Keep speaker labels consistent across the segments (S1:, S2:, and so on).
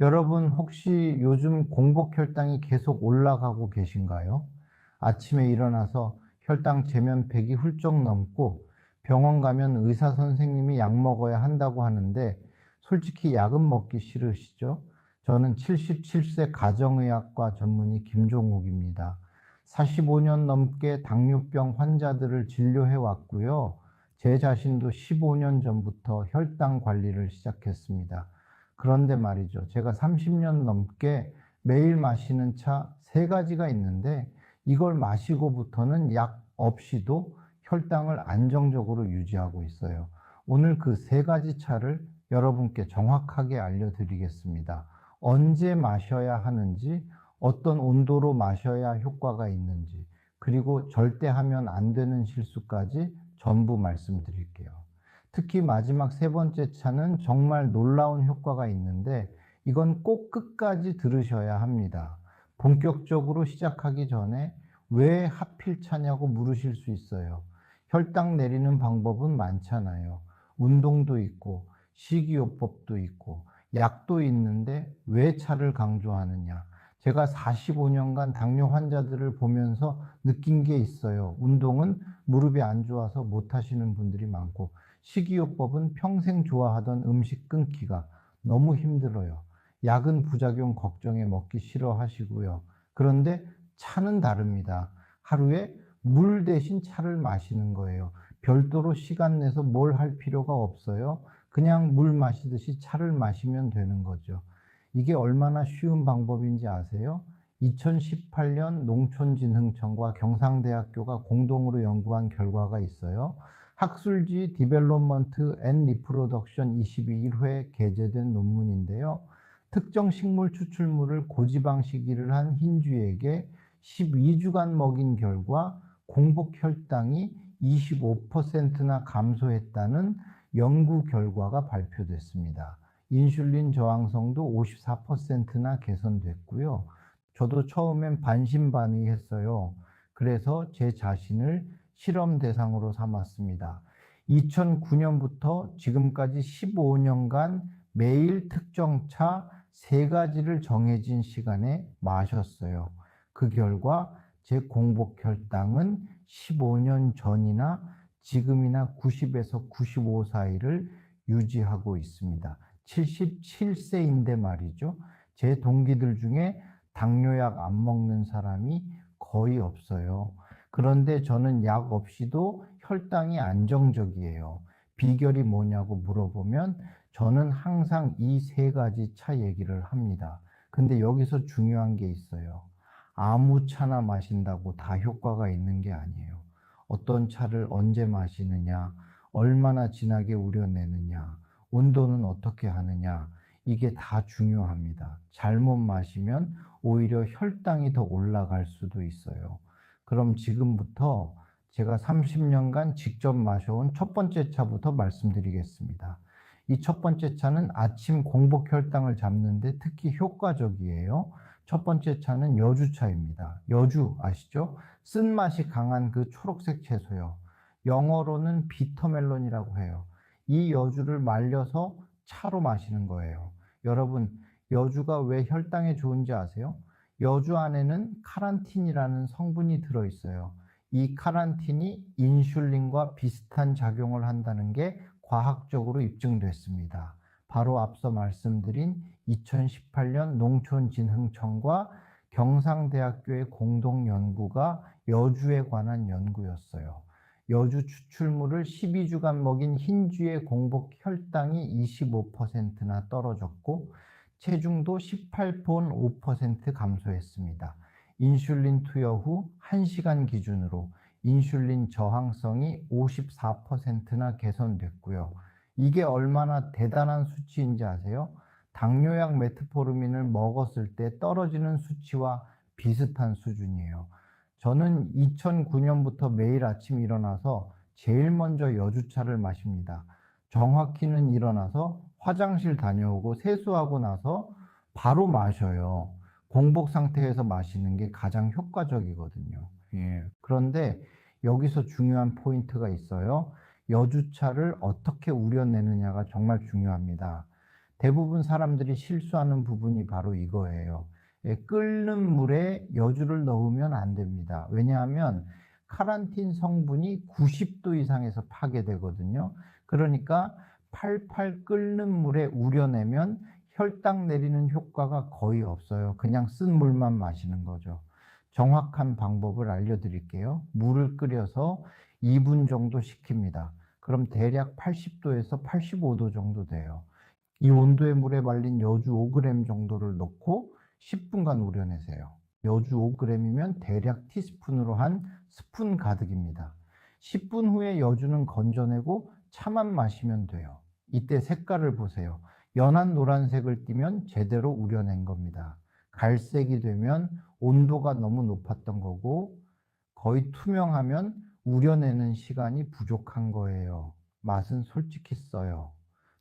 S1: 여러분 혹시 요즘 공복 혈당이 계속 올라가고 계신가요? 아침에 일어나서 혈당 재면 100이 훌쩍 넘고 병원 가면 의사 선생님이 약 먹어야 한다고 하는데 솔직히 약은 먹기 싫으시죠? 저는 77세 가정의학과 전문의 김종욱입니다. 45년 넘게 당뇨병 환자들을 진료해 왔고요. 제 자신도 15년 전부터 혈당 관리를 시작했습니다. 그런데 말이죠. 제가 30년 넘게 매일 마시는 차 3가지가 있는데 이걸 마시고부터는 약 없이도 혈당을 안정적으로 유지하고 있어요. 오늘 그 3가지 차를 여러분께 정확하게 알려드리겠습니다. 언제 마셔야 하는지, 어떤 온도로 마셔야 효과가 있는지, 그리고 절대 하면 안 되는 실수까지 전부 말씀드릴게요. 특히 마지막 3번째 차는 정말 놀라운 효과가 있는데 이건 꼭 끝까지 들으셔야 합니다. 본격적으로 시작하기 전에 왜 하필 차냐고 물으실 수 있어요. 혈당 내리는 방법은 많잖아요. 운동도 있고 식이요법도 있고 약도 있는데 왜 차를 강조하느냐. 제가 45년간 당뇨 환자들을 보면서 느낀 게 있어요. 운동은 무릎이 안 좋아서 못 하시는 분들이 많고 식이요법은 평생 좋아하던 음식 끊기가 너무 힘들어요. 약은 부작용 걱정에 먹기 싫어하시고요. 그런데 차는 다릅니다. 하루에 물 대신 차를 마시는 거예요. 별도로 시간 내서 뭘 할 필요가 없어요. 그냥 물 마시듯이 차를 마시면 되는 거죠. 이게 얼마나 쉬운 방법인지 아세요? 2018년 농촌진흥청과 경상대학교가 공동으로 연구한 결과가 있어요. 학술지 디벨롭먼트 앤 리프로덕션 22회 게재된 논문인데요. 특정 식물 추출물을 고지방식이를 한 흰쥐에게 12주간 먹인 결과 공복 혈당이 25%나 감소했다는 연구 결과가 발표됐습니다. 인슐린 저항성도 54%나 개선됐고요. 저도 처음엔 반신반의했어요. 그래서 제 자신을 실험 대상으로 삼았습니다. 2009년부터 지금까지 15년간 매일 특정 차 3가지를 정해진 시간에 마셨어요. 그 결과 제 공복 혈당은 15년 전이나 지금이나 90에서 95 사이를 유지하고 있습니다. 77세인데 말이죠. 제 동기들 중에 당뇨약 안 먹는 사람이 거의 없어요. 그런데 저는 약 없이도 혈당이 안정적이에요. 비결이 뭐냐고 물어보면 저는 항상 이 3가지 차 얘기를 합니다. 근데 여기서 중요한 게 있어요. 아무 차나 마신다고 다 효과가 있는 게 아니에요. 어떤 차를 언제 마시느냐, 얼마나 진하게 우려내느냐, 온도는 어떻게 하느냐, 이게 다 중요합니다. 잘못 마시면 오히려 혈당이 더 올라갈 수도 있어요. 그럼 지금부터 제가 30년간 직접 마셔온 첫 번째 차부터 말씀드리겠습니다. 이 첫 번째 차는 아침 공복 혈당을 잡는데 특히 효과적이에요. 첫 번째 차는 여주차입니다. 여주 아시죠? 쓴맛이 강한 그 초록색 채소요. 영어로는 비터멜론이라고 해요. 이 여주를 말려서 차로 마시는 거예요. 여러분, 여주가 왜 혈당에 좋은지 아세요? 여주 안에는 카란틴이라는 성분이 들어있어요. 이 카란틴이 인슐린과 비슷한 작용을 한다는 게 과학적으로 입증됐습니다. 바로 앞서 말씀드린 2018년 농촌진흥청과 경상대학교의 공동연구가 여주에 관한 연구였어요. 여주 추출물을 12주간 먹인 흰쥐의 공복 혈당이 25%나 떨어졌고 체중도 18.5% 감소했습니다. 인슐린 투여 후 1시간 기준으로 인슐린 저항성이 54%나 개선됐고요. 이게 얼마나 대단한 수치인지 아세요? 당뇨약 메트포르민을 먹었을 때 떨어지는 수치와 비슷한 수준이에요. 저는 2009년부터 매일 아침 일어나서 제일 먼저 여주차를 마십니다. 정확히는 일어나서 화장실 다녀오고 세수하고 나서 바로 마셔요. 공복 상태에서 마시는 게 가장 효과적이거든요. 예. 그런데 여기서 중요한 포인트가 있어요. 여주차를 어떻게 우려내느냐가 정말 중요합니다. 대부분 사람들이 실수하는 부분이 바로 이거예요. 예, 끓는 물에 여주를 넣으면 안 됩니다. 왜냐하면 카란틴 성분이 90도 이상에서 파괴되거든요. 그러니까 팔팔 끓는 물에 우려내면 혈당 내리는 효과가 거의 없어요. 그냥 쓴 물만 마시는 거죠. 정확한 방법을 알려드릴게요. 물을 끓여서 2분 정도 식힙니다. 그럼 대략 80도에서 85도 정도 돼요. 이 온도의 물에 말린 여주 5g 정도를 넣고 10분간 우려내세요. 여주 5g이면 대략 티스푼으로 한 스푼 가득입니다. 10분 후에 여주는 건져내고 차만 마시면 돼요. 이때 색깔을 보세요. 연한 노란색을 띠면 제대로 우려낸 겁니다. 갈색이 되면 온도가 너무 높았던 거고, 거의 투명하면 우려내는 시간이 부족한 거예요. 맛은 솔직히 써요.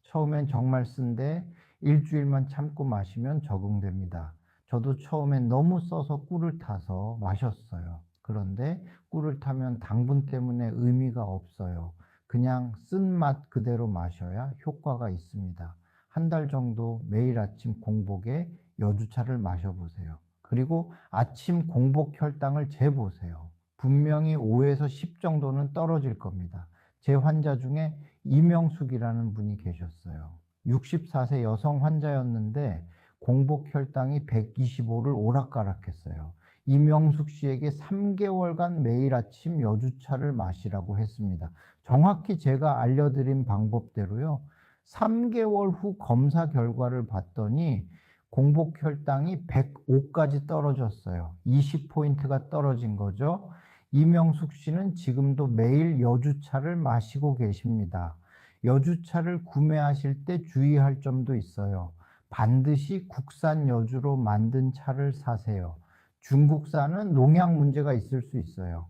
S1: 처음엔 정말 쓴데 일주일만 참고 마시면 적응됩니다. 저도 처음엔 너무 써서 꿀을 타서 마셨어요. 그런데 꿀을 타면 당분 때문에 의미가 없어요. 그냥 쓴 맛 그대로 마셔야 효과가 있습니다. 한 달 정도 매일 아침 공복에 여주차를 마셔보세요. 그리고 아침 공복 혈당을 재보세요. 분명히 5에서 10 정도는 떨어질 겁니다. 제 환자 중에 이명숙이라는 분이 계셨어요. 64세 여성 환자였는데 공복 혈당이 125를 오락가락했어요. 이명숙 씨에게 3개월간 매일 아침 여주차를 마시라고 했습니다. 정확히 제가 알려드린 방법대로요. 3개월 후 검사 결과를 봤더니 공복 혈당이 105까지 떨어졌어요. 20포인트가 떨어진 거죠. 이명숙 씨는 지금도 매일 여주차를 마시고 계십니다. 여주차를 구매하실 때 주의할 점도 있어요. 반드시 국산 여주로 만든 차를 사세요. 중국산은 농약 문제가 있을 수 있어요.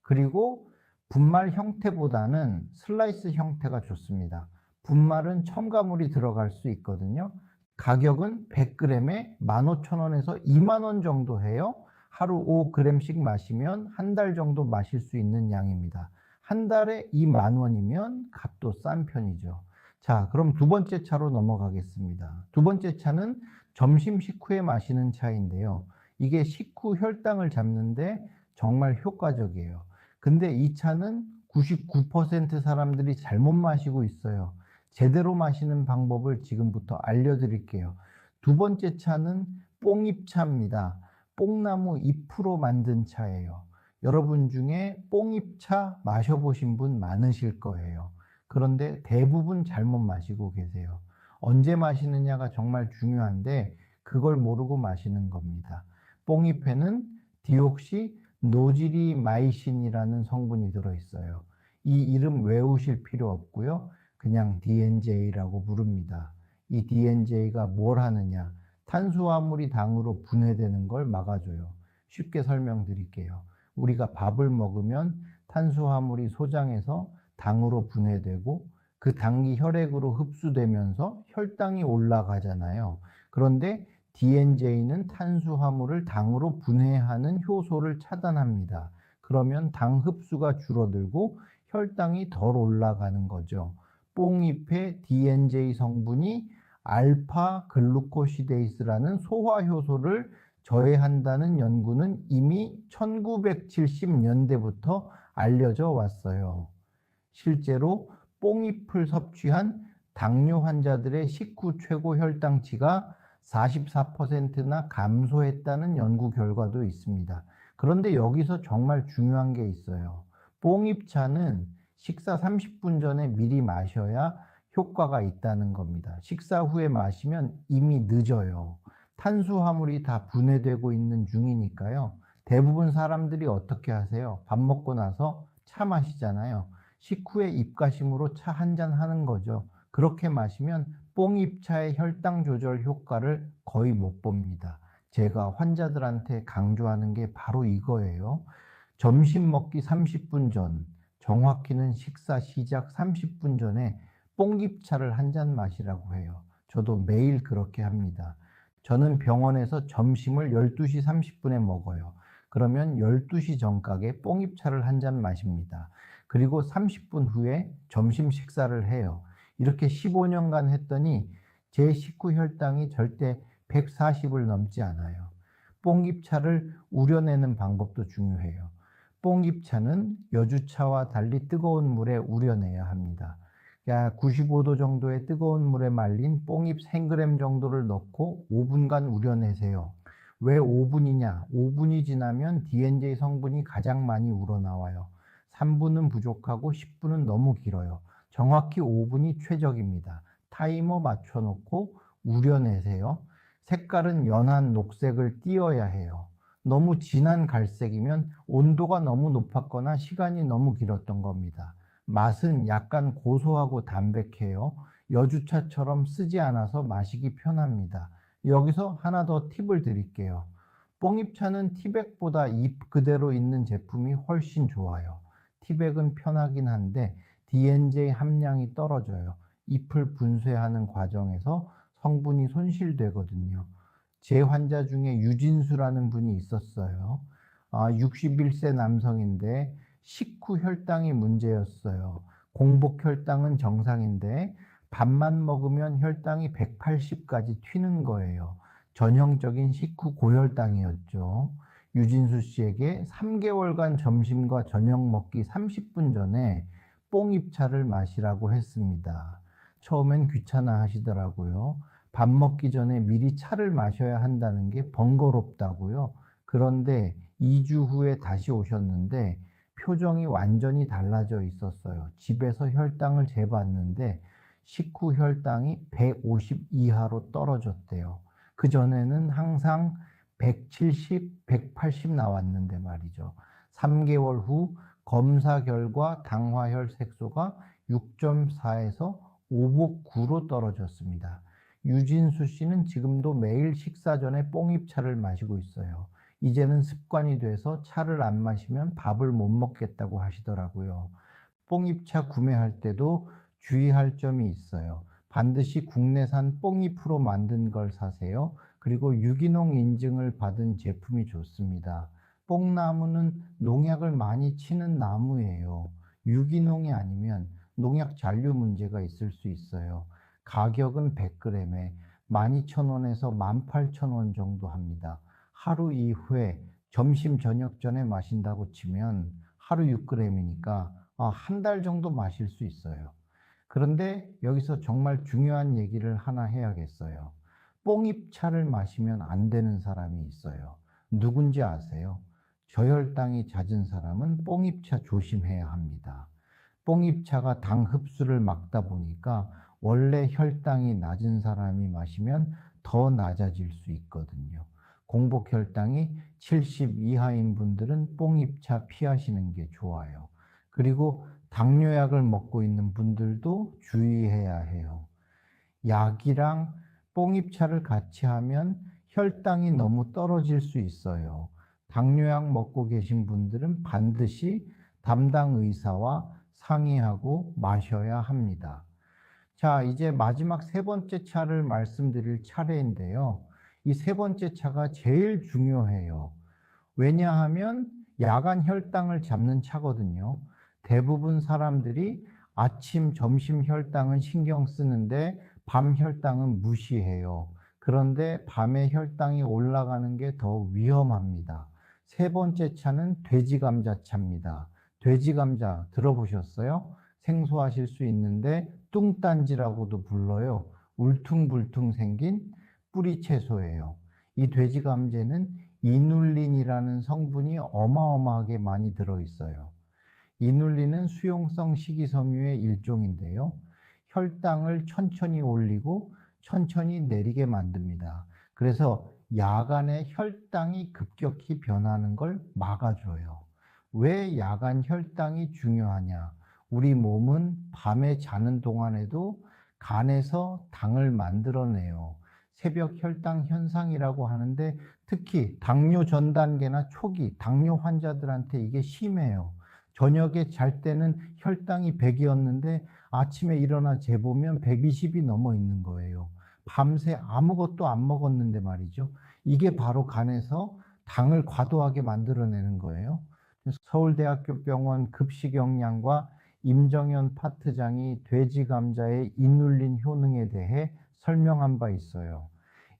S1: 그리고 분말 형태보다는 슬라이스 형태가 좋습니다. 분말은 첨가물이 들어갈 수 있거든요. 가격은 100g에 15,000원에서 20,000원 정도 해요. 하루 5g씩 마시면 한 달 정도 마실 수 있는 양입니다. 한 달에 20,000원이면 값도 싼 편이죠. 자, 그럼 두 번째 차로 넘어가겠습니다. 두 번째 차는 점심 식후에 마시는 차인데요. 이게 식후 혈당을 잡는데 정말 효과적이에요. 근데 이 차는 99% 사람들이 잘못 마시고 있어요. 제대로 마시는 방법을 지금부터 알려드릴게요. 두 번째 차는 뽕잎차입니다. 뽕나무 잎으로 만든 차예요. 여러분 중에 뽕잎차 마셔보신 분 많으실 거예요. 그런데 대부분 잘못 마시고 계세요. 언제 마시느냐가 정말 중요한데 그걸 모르고 마시는 겁니다. 뽕잎에는 디옥시 노지리마이신이라는 성분이 들어있어요. 이 이름 외우실 필요 없고요. 그냥 DNJ라고 부릅니다. 이 DNJ가 뭘 하느냐? 탄수화물이 당으로 분해되는 걸 막아줘요. 쉽게 설명드릴게요. 우리가 밥을 먹으면 탄수화물이 소장해서 당으로 분해되고 그 당이 혈액으로 흡수되면서 혈당이 올라가잖아요. 그런데 DNJ는 탄수화물을 당으로 분해하는 효소를 차단합니다. 그러면 당 흡수가 줄어들고 혈당이 덜 올라가는 거죠. 뽕잎의 DNJ 성분이 알파 글루코시데이스라는 소화 효소를 저해한다는 연구는 이미 1970년대부터 알려져 왔어요. 실제로 뽕잎을 섭취한 당뇨 환자들의 식후 최고 혈당치가 44%나 감소했다는 연구 결과도 있습니다. 그런데 여기서 정말 중요한 게 있어요. 뽕잎차는 식사 30분 전에 미리 마셔야 효과가 있다는 겁니다. 식사 후에 마시면 이미 늦어요. 탄수화물이 다 분해되고 있는 중이니까요. 대부분 사람들이 어떻게 하세요? 밥 먹고 나서 차 마시잖아요. 식후에 입가심으로 차 한 잔 하는 거죠. 그렇게 마시면 뽕잎차의 혈당 조절 효과를 거의 못 봅니다. 제가 환자들한테 강조하는 게 바로 이거예요. 점심 먹기 30분 전, 정확히는 식사 시작 30분 전에 뽕잎차를 한 잔 마시라고 해요. 저도 매일 그렇게 합니다. 저는 병원에서 점심을 12시 30분에 먹어요. 그러면 12시 정각에 뽕잎차를 한 잔 마십니다. 그리고 30분 후에 점심 식사를 해요. 이렇게 15년간 했더니 제 식후 혈당이 절대 140을 넘지 않아요. 뽕잎차를 우려내는 방법도 중요해요. 뽕잎차는 여주차와 달리 뜨거운 물에 우려내야 합니다. 95도 정도의 뜨거운 물에 말린 뽕잎 1g 정도를 넣고 5분간 우려내세요. 왜 5분이냐? 5분이 지나면 DNJ 성분이 가장 많이 우러나와요. 3분은 부족하고 10분은 너무 길어요. 정확히 5분이 최적입니다. 타이머 맞춰놓고 우려내세요. 색깔은 연한 녹색을 띄어야 해요. 너무 진한 갈색이면 온도가 너무 높았거나 시간이 너무 길었던 겁니다. 맛은 약간 고소하고 담백해요. 여주차처럼 쓰지 않아서 마시기 편합니다. 여기서 하나 더 팁을 드릴게요. 뽕잎차는 티백보다 잎 그대로 있는 제품이 훨씬 좋아요. 티백은 편하긴 한데 DNJ 함량이 떨어져요. 잎을 분쇄하는 과정에서 성분이 손실되거든요. 제 환자 중에 유진수라는 분이 있었어요. 61세 남성인데 식후 혈당이 문제였어요. 공복 혈당은 정상인데 밥만 먹으면 혈당이 180까지 튀는 거예요. 전형적인 식후 고혈당이었죠. 유진수 씨에게 3개월간 점심과 저녁 먹기 30분 전에 뽕잎차를 마시라고 했습니다. 처음엔 귀찮아 하시더라고요. 밥 먹기 전에 미리 차를 마셔야 한다는 게 번거롭다고요. 그런데 2주 후에 다시 오셨는데 표정이 완전히 달라져 있었어요. 집에서 혈당을 재봤는데 식후 혈당이 150 이하로 떨어졌대요. 그전에는 항상 170, 180 나왔는데 말이죠. 3개월 후 검사 결과 당화혈 색소가 6.4에서 559로 떨어졌습니다. 유진수 씨는 지금도 매일 식사 전에 뽕잎차를 마시고 있어요. 이제는 습관이 돼서 차를 안 마시면 밥을 못 먹겠다고 하시더라고요. 뽕잎차 구매할 때도 주의할 점이 있어요. 반드시 국내산 뽕잎으로 만든 걸 사세요. 그리고 유기농 인증을 받은 제품이 좋습니다. 뽕나무는 농약을 많이 치는 나무예요. 유기농이 아니면 농약 잔류 문제가 있을 수 있어요. 가격은 100g에 12,000원에서 18,000원 정도 합니다. 하루 이후에 점심 저녁 전에 마신다고 치면 하루 6g이니까 한 달 정도 마실 수 있어요. 그런데 여기서 정말 중요한 얘기를 하나 해야겠어요. 뽕잎차를 마시면 안 되는 사람이 있어요. 누군지 아세요? 저혈당이 잦은 사람은 뽕잎차 조심해야 합니다. 뽕잎차가 당 흡수를 막다 보니까 원래 혈당이 낮은 사람이 마시면 더 낮아질 수 있거든요. 공복 혈당이 70 이하인 분들은 뽕잎차 피하시는 게 좋아요. 그리고 당뇨약을 먹고 있는 분들도 주의해야 해요. 약이랑 뽕잎차를 같이 하면 혈당이 너무 떨어질 수 있어요. 당뇨약 먹고 계신 분들은 반드시 담당 의사와 상의하고 마셔야 합니다. 자, 이제 마지막 세 번째 차를 말씀드릴 차례인데요. 이 세 번째 차가 제일 중요해요. 왜냐하면 야간 혈당을 잡는 차거든요. 대부분 사람들이 아침, 점심 혈당은 신경 쓰는데 밤 혈당은 무시해요. 그런데 밤에 혈당이 올라가는 게 더 위험합니다. 세 번째 차는 돼지감자차입니다. 돼지감자 들어보셨어요? 생소하실 수 있는데 뚱딴지라고도 불러요. 울퉁불퉁 생긴 뿌리 채소예요. 이 돼지감자는 이눌린이라는 성분이 어마어마하게 많이 들어있어요. 이눌린은 수용성 식이섬유의 일종인데요. 혈당을 천천히 올리고 천천히 내리게 만듭니다. 그래서 야간에 혈당이 급격히 변하는 걸 막아줘요. 왜 야간 혈당이 중요하냐? 우리 몸은 밤에 자는 동안에도 간에서 당을 만들어내요. 새벽 혈당 현상이라고 하는데 특히 당뇨 전 단계나 초기 당뇨 환자들한테 이게 심해요. 저녁에 잘 때는 혈당이 100이었는데 아침에 일어나 재보면 120이 넘어 있는 거예요. 밤새 아무것도 안 먹었는데 말이죠. 이게 바로 간에서 당을 과도하게 만들어내는 거예요. 서울대학교 병원 급식영양과 임정현 파트장이 돼지 감자의 이눌린 효능에 대해 설명한 바 있어요.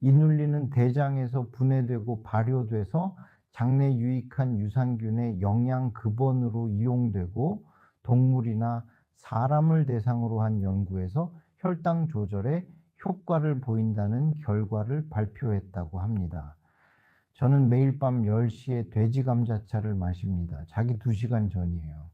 S1: 이눌린은 대장에서 분해되고 발효돼서 장내 유익한 유산균의 영양 근원으로 이용되고 동물이나 사람을 대상으로 한 연구에서 혈당 조절에 효과를 보인다는 결과를 발표했다고 합니다. 저는 매일 밤 10시에 돼지 감자차를 마십니다. 자기 2시간 전이에요.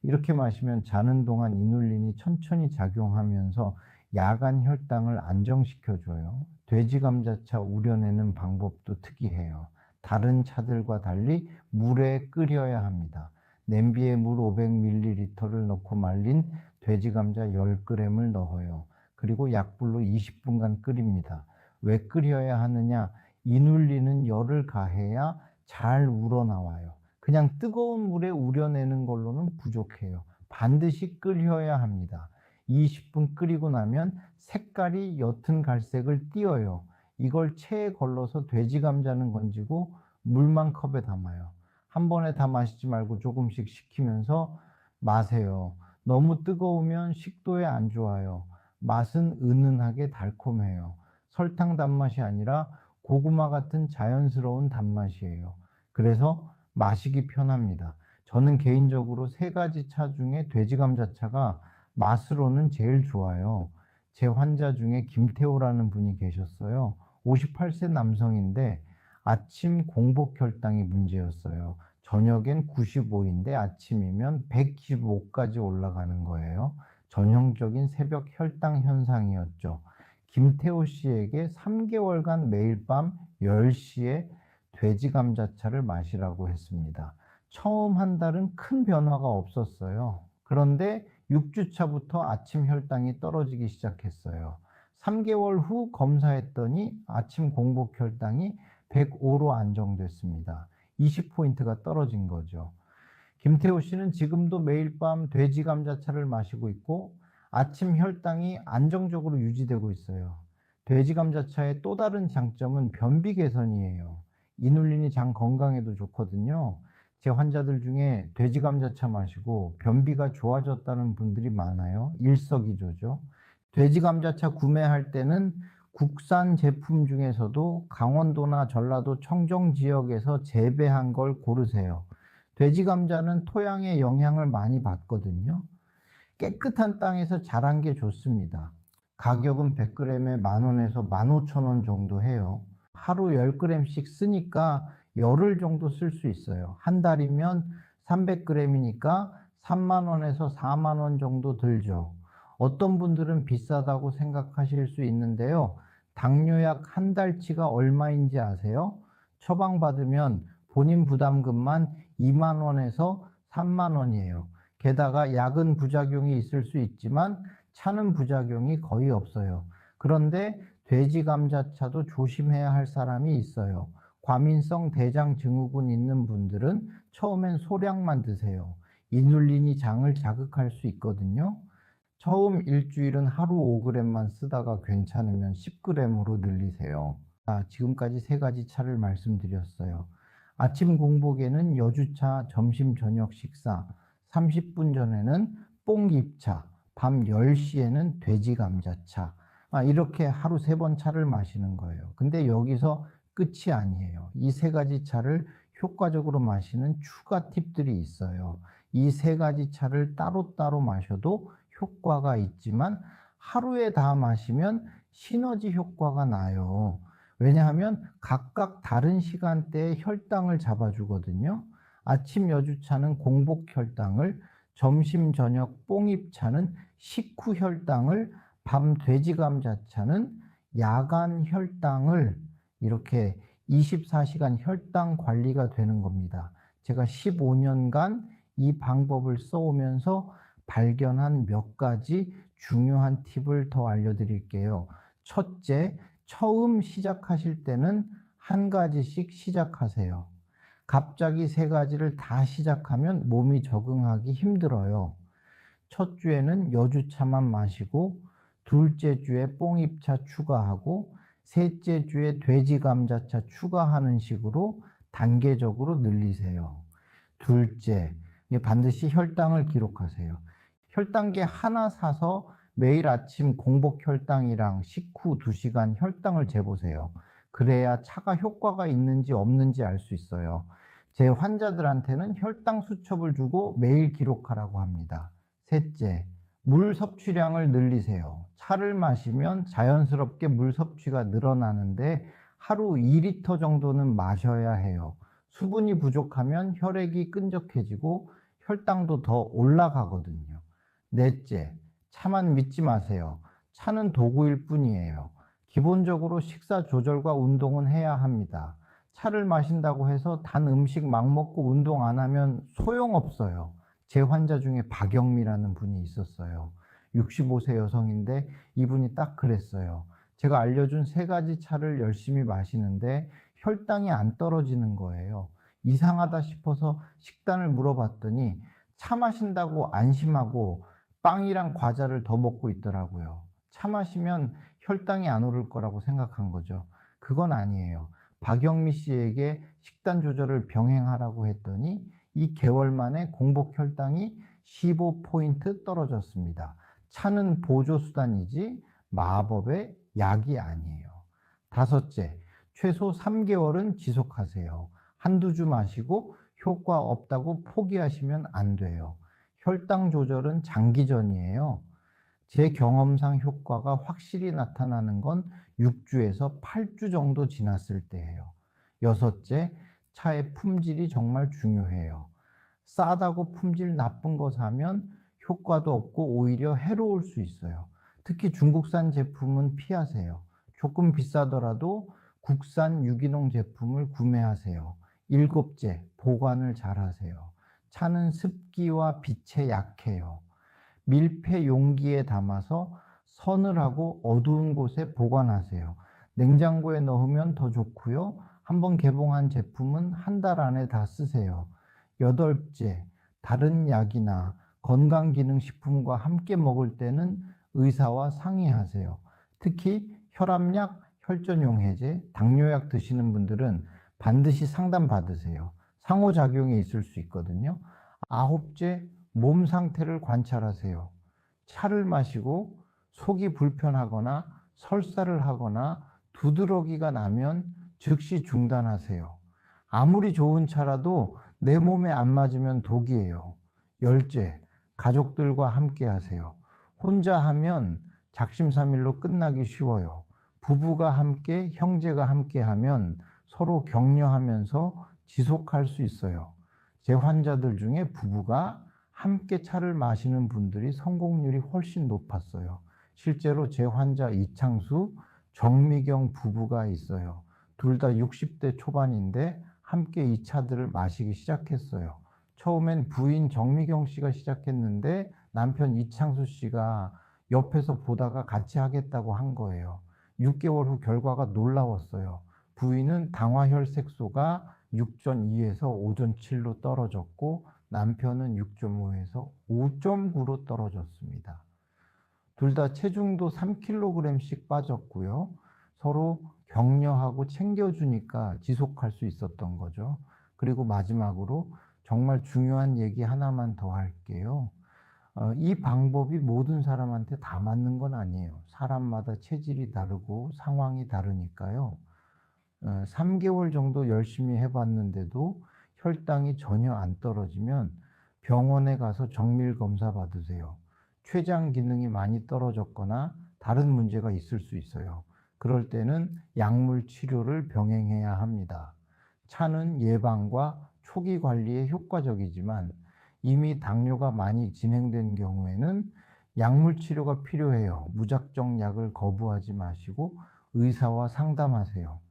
S1: 이렇게 마시면 자는 동안 이눌린이 천천히 작용하면서 야간 혈당을 안정시켜줘요. 돼지 감자차 우려내는 방법도 특이해요. 다른 차들과 달리 물에 끓여야 합니다. 냄비에 물 500ml를 넣고 말린 돼지 감자 10g을 넣어요. 그리고 약불로 20분간 끓입니다. 왜 끓여야 하느냐? 이눌린은 열을 가해야 잘 우러나와요. 그냥 뜨거운 물에 우려내는 걸로는 부족해요. 반드시 끓여야 합니다. 20분 끓이고 나면 색깔이 옅은 갈색을 띄어요. 이걸 체에 걸러서 돼지 감자는 건지고 물만 컵에 담아요. 한 번에 다 마시지 말고 조금씩 식히면서 마세요. 너무 뜨거우면 식도에 안 좋아요. 맛은 은은하게 달콤해요. 설탕 단맛이 아니라 고구마 같은 자연스러운 단맛이에요. 그래서 마시기 편합니다. 저는 개인적으로 3가지 차 중에 돼지 감자차가 맛으로는 제일 좋아요. 제 환자 중에 김태호라는 분이 계셨어요. 58세 남성인데 아침 공복 혈당이 문제였어요. 저녁엔 95인데 아침이면 125까지 올라가는 거예요. 전형적인 새벽 혈당 현상이었죠. 김태호 씨에게 3개월간 매일 밤 10시에 돼지 감자차를 마시라고 했습니다. 처음 한 달은 큰 변화가 없었어요. 그런데 6주차부터 아침 혈당이 떨어지기 시작했어요. 3개월 후 검사했더니 아침 공복 혈당이 105로 안정됐습니다. 20포인트가 떨어진 거죠. 김태호 씨는 지금도 매일 밤 돼지 감자차를 마시고 있고 아침 혈당이 안정적으로 유지되고 있어요. 돼지 감자차의 또 다른 장점은 변비 개선이에요. 이눌린이 장 건강에도 좋거든요. 제 환자들 중에 돼지 감자차 마시고 변비가 좋아졌다는 분들이 많아요. 일석이조죠. 돼지 감자차 구매할 때는 국산 제품 중에서도 강원도나 전라도 청정 지역에서 재배한 걸 고르세요. 돼지 감자는 토양의 영향을 많이 받거든요. 깨끗한 땅에서 자란 게 좋습니다. 가격은 100g에 10,000원에서 15,000원 정도 해요. 하루 10g씩 쓰니까 열흘 정도 쓸 수 있어요. 한 달이면 300g이니까 3만원에서 4만원 정도 들죠. 어떤 분들은 비싸다고 생각하실 수 있는데요. 당뇨약 한 달치가 얼마인지 아세요? 처방받으면 본인 부담금만 2만원에서 3만원이에요. 게다가 약은 부작용이 있을 수 있지만 차는 부작용이 거의 없어요. 그런데 돼지 감자차도 조심해야 할 사람이 있어요. 과민성 대장 증후군 있는 분들은 처음엔 소량만 드세요. 이눌린이 장을 자극할 수 있거든요. 처음 일주일은 하루 5g만 쓰다가 괜찮으면 10g으로 늘리세요. 지금까지 3가지 차를 말씀드렸어요. 아침 공복에는 여주차, 점심 저녁 식사, 30분 전에는 뽕잎차, 밤 10시에는 돼지 감자차, 이렇게 하루 3번 차를 마시는 거예요. 근데 여기서 끝이 아니에요. 이 3가지 차를 효과적으로 마시는 추가 팁들이 있어요. 이 3가지 차를 따로따로 마셔도 효과가 있지만 하루에 다 마시면 시너지 효과가 나요. 왜냐하면 각각 다른 시간대에 혈당을 잡아주거든요. 아침 여주차는 공복 혈당을, 점심 저녁 뽕잎차는 식후 혈당을, 밤 돼지 감자차는 야간 혈당을, 이렇게 24시간 혈당 관리가 되는 겁니다. 제가 15년간 이 방법을 써오면서 발견한 몇 가지 중요한 팁을 더 알려드릴게요. 첫째, 처음 시작하실 때는 한 가지씩 시작하세요. 갑자기 3가지를 다 시작하면 몸이 적응하기 힘들어요. 첫 주에는 여주차만 마시고, 둘째 주에 뽕잎차 추가하고, 셋째 주에 돼지 감자차 추가하는 식으로 단계적으로 늘리세요. 둘째, 반드시 혈당을 기록하세요. 혈당계 하나 사서 매일 아침 공복 혈당이랑 식후 2시간 혈당을 재보세요. 그래야 차가 효과가 있는지 없는지 알 수 있어요. 제 환자들한테는 혈당 수첩을 주고 매일 기록하라고 합니다. 셋째, 물 섭취량을 늘리세요. 차를 마시면 자연스럽게 물 섭취가 늘어나는데 하루 2리터 정도는 마셔야 해요. 수분이 부족하면 혈액이 끈적해지고 혈당도 더 올라가거든요. 넷째, 차만 믿지 마세요. 차는 도구일 뿐이에요. 기본적으로 식사 조절과 운동은 해야 합니다. 차를 마신다고 해서 단 음식 막 먹고 운동 안 하면 소용없어요. 제 환자 중에 박영미라는 분이 있었어요. 65세 여성인데 이분이 딱 그랬어요. 제가 알려준 3가지 차를 열심히 마시는데 혈당이 안 떨어지는 거예요. 이상하다 싶어서 식단을 물어봤더니 차 마신다고 안심하고 빵이랑 과자를 더 먹고 있더라고요. 차 마시면 혈당이 안 오를 거라고 생각한 거죠. 그건 아니에요. 박영미 씨에게 식단 조절을 병행하라고 했더니 2개월 만에 공복 혈당이 15포인트 떨어졌습니다. 차는 보조수단이지 마법의 약이 아니에요. 다섯째, 최소 3개월은 지속하세요. 한두 주 마시고 효과 없다고 포기하시면 안 돼요. 혈당 조절은 장기전이에요. 제 경험상 효과가 확실히 나타나는 건 6주에서 8주 정도 지났을 때예요. 여섯째, 차의 품질이 정말 중요해요. 싸다고 품질 나쁜 거 사면 효과도 없고 오히려 해로울 수 있어요. 특히 중국산 제품은 피하세요. 조금 비싸더라도 국산 유기농 제품을 구매하세요. 일곱째, 보관을 잘 하세요. 차는 습기와 빛에 약해요. 밀폐 용기에 담아서 서늘하고 어두운 곳에 보관하세요. 냉장고에 넣으면 더 좋고요. 한번 개봉한 제품은 1달 안에 다 쓰세요. 여덟째, 다른 약이나 건강기능식품과 함께 먹을 때는 의사와 상의하세요. 특히 혈압약, 혈전용 해제, 당뇨약 드시는 분들은 반드시 상담 받으세요. 상호작용이 있을 수 있거든요. 아홉째, 몸 상태를 관찰하세요. 차를 마시고 속이 불편하거나 설사를 하거나 두드러기가 나면 즉시 중단하세요. 아무리 좋은 차라도 내 몸에 안 맞으면 독이에요. 열째, 가족들과 함께 하세요. 혼자 하면 작심삼일로 끝나기 쉬워요. 부부가 함께, 형제가 함께 하면 서로 격려하면서 지속할 수 있어요. 제 환자들 중에 부부가 함께 차를 마시는 분들이 성공률이 훨씬 높았어요. 실제로 제 환자 이창수, 정미경 부부가 있어요. 둘 다 60대 초반인데 함께 이 차들을 마시기 시작했어요. 처음엔 부인 정미경 씨가 시작했는데 남편 이창수 씨가 옆에서 보다가 같이 하겠다고 한 거예요. 6개월 후 결과가 놀라웠어요. 부인은 당화혈색소가 6.2에서 5.7로 떨어졌고 남편은 6.5에서 5.9로 떨어졌습니다. 둘 다 체중도 3kg씩 빠졌고요. 서로 격려하고 챙겨주니까 지속할 수 있었던 거죠. 그리고 마지막으로 정말 중요한 얘기 하나만 더 할게요. 이 방법이 모든 사람한테 다 맞는 건 아니에요. 사람마다 체질이 다르고 상황이 다르니까요. 3개월 정도 열심히 해봤는데도 혈당이 전혀 안 떨어지면 병원에 가서 정밀 검사 받으세요. 췌장 기능이 많이 떨어졌거나 다른 문제가 있을 수 있어요. 그럴 때는 약물 치료를 병행해야 합니다. 차는 예방과 초기 관리에 효과적이지만 이미 당뇨가 많이 진행된 경우에는 약물 치료가 필요해요. 무작정 약을 거부하지 마시고 의사와 상담하세요.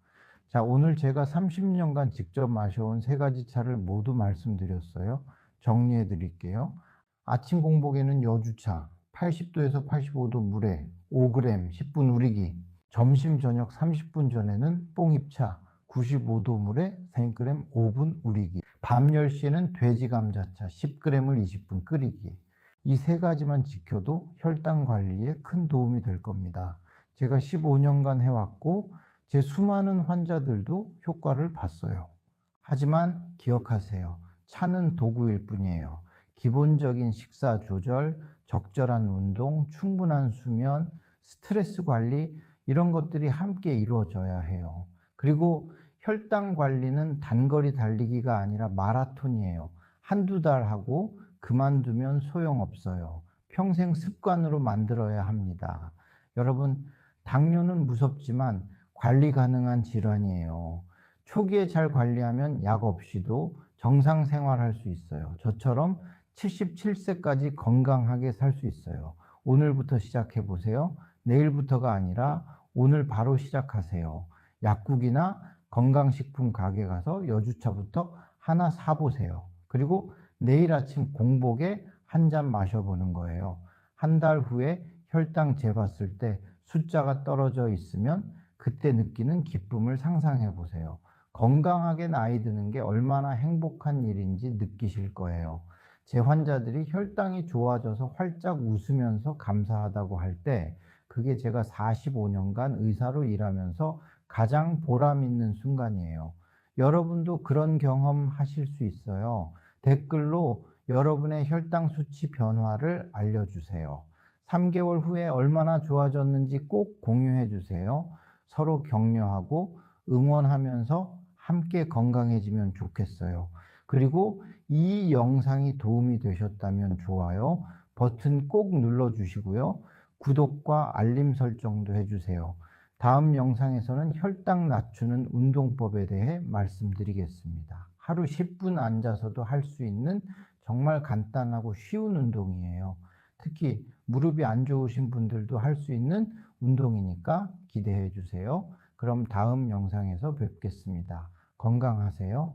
S1: 자, 오늘 제가 30년간 직접 마셔온 3가지 차를 모두 말씀드렸어요. 정리해 드릴게요. 아침 공복에는 여주차, 80도에서 85도 물에 5g 10분 우리기. 점심 저녁 30분 전에는 뽕잎차, 95도 물에 3g 5분 우리기. 밤 10시에는 돼지 감자차 10g을 20분 끓이기. 이 3가지만 지켜도 혈당 관리에 큰 도움이 될 겁니다. 제가 15년간 해왔고 제 수많은 환자들도 효과를 봤어요. 하지만 기억하세요. 차는 도구일 뿐이에요. 기본적인 식사 조절, 적절한 운동, 충분한 수면, 스트레스 관리 이런 것들이 함께 이루어져야 해요. 그리고 혈당 관리는 단거리 달리기가 아니라 마라톤이에요. 한두 달 하고 그만두면 소용없어요. 평생 습관으로 만들어야 합니다. 여러분, 당뇨는 무섭지만 관리 가능한 질환이에요. 초기에 잘 관리하면 약 없이도 정상 생활할 수 있어요. 저처럼 77세까지 건강하게 살 수 있어요. 오늘부터 시작해 보세요. 내일부터가 아니라 오늘 바로 시작하세요. 약국이나 건강식품 가게 가서 여주차부터 하나 사보세요. 그리고 내일 아침 공복에 한 잔 마셔보는 거예요. 한 달 후에 혈당 재봤을 때 숫자가 떨어져 있으면 그때 느끼는 기쁨을 상상해 보세요. 건강하게 나이 드는 게 얼마나 행복한 일인지 느끼실 거예요. 제 환자들이 혈당이 좋아져서 활짝 웃으면서 감사하다고 할 때 그게 제가 45년간 의사로 일하면서 가장 보람 있는 순간이에요. 여러분도 그런 경험 하실 수 있어요. 댓글로 여러분의 혈당 수치 변화를 알려주세요. 3개월 후에 얼마나 좋아졌는지 꼭 공유해 주세요. 서로 격려하고 응원하면서 함께 건강해지면 좋겠어요. 그리고 이 영상이 도움이 되셨다면 좋아요 버튼 꼭 눌러주시고요. 구독과 알림 설정도 해주세요. 다음 영상에서는 혈당 낮추는 운동법에 대해 말씀드리겠습니다. 하루 10분 앉아서도 할 수 있는 정말 간단하고 쉬운 운동이에요. 특히 무릎이 안 좋으신 분들도 할 수 있는 운동이니까 기대해 주세요. 그럼 다음 영상에서 뵙겠습니다. 건강하세요.